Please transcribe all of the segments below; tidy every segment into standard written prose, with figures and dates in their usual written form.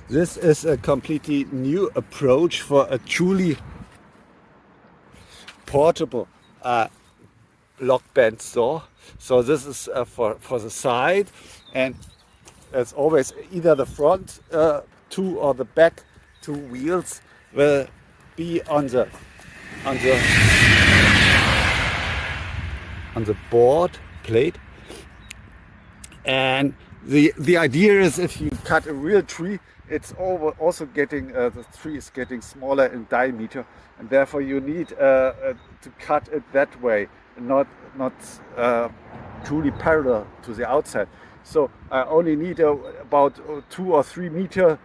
This is a completely new approach for a truly portable LogBandSaw. So this is for the side, and as always, either the front two or the back two wheels will be on the board plate. And the idea is, if you cut a real tree, it's also getting the tree is getting smaller in diameter, and therefore you need to cut it that way, not truly parallel to the outside. So I only need about 2 or 3 meter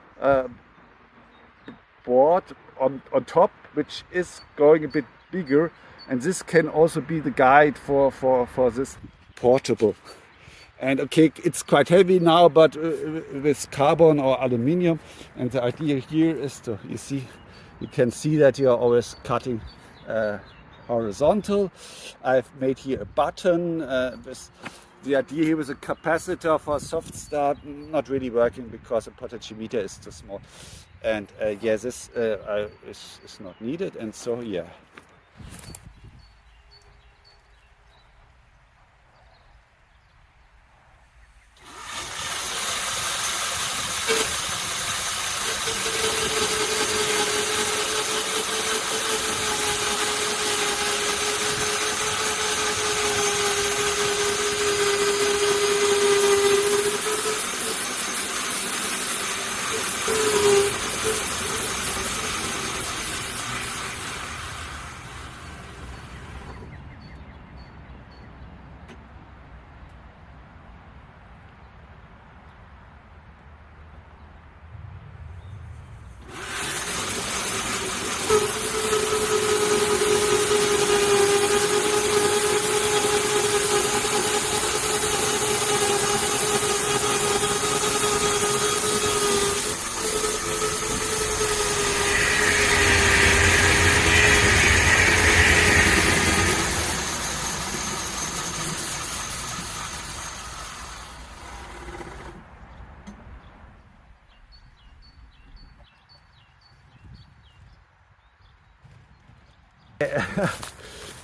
board on top, which is going a bit bigger, and this can also be the guide for this portable. And okay, it's quite heavy now, but with carbon or aluminium. And the idea here is to, you can see that you are always cutting horizontal. I've made here a button. The idea here with a capacitor for soft start, not really working because the potentiometer is too small. And yeah, this is not needed. And so yeah.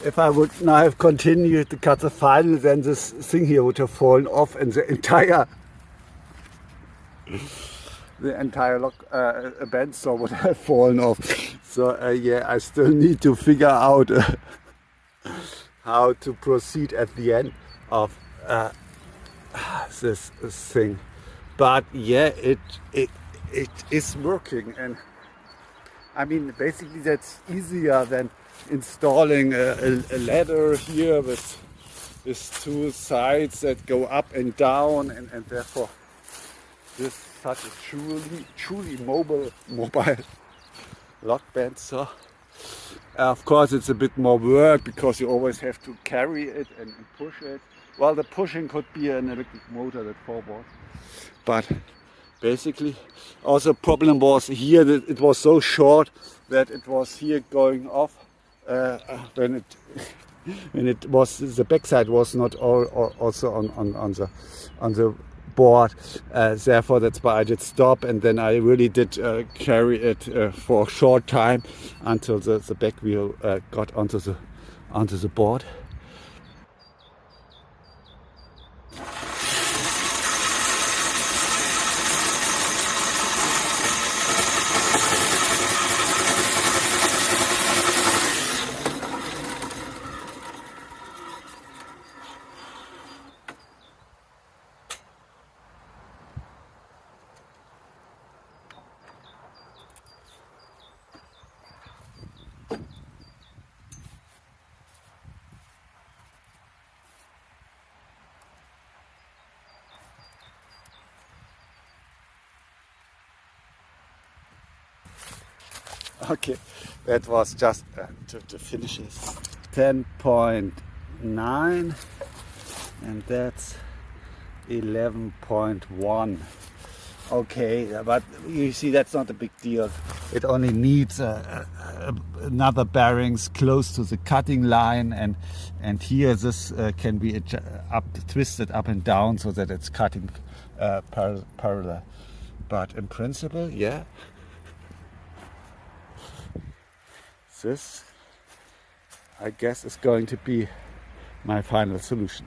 If I would now have continued to cut the final, then this thing here would have fallen off, and the entire bandsaw would have fallen off. So yeah, I still need to figure out how to proceed at the end of this thing. But yeah, it is working, and I mean, basically that's easier than installing a ladder here with 2 sides that go up and down, and therefore this is such a truly mobile LogBandSaw. Of course, it's a bit more work because you always have to carry it and push it. Well, the pushing could be an electric motor that forwards, but basically, also problem was here that it was so short that it was here going off when it was, the backside was not also on the board. Therefore, that's why I did stop, and then I really did carry it for a short time until the back wheel got onto the board. Okay, that was just to finish it. 10.9, and that's 11.1. Okay, but you see, that's not a big deal. It only needs another bearings close to the cutting line, and here this can be twisted up and down so that it's cutting parallel But in principle, yeah, this, I guess, is going to be my final solution.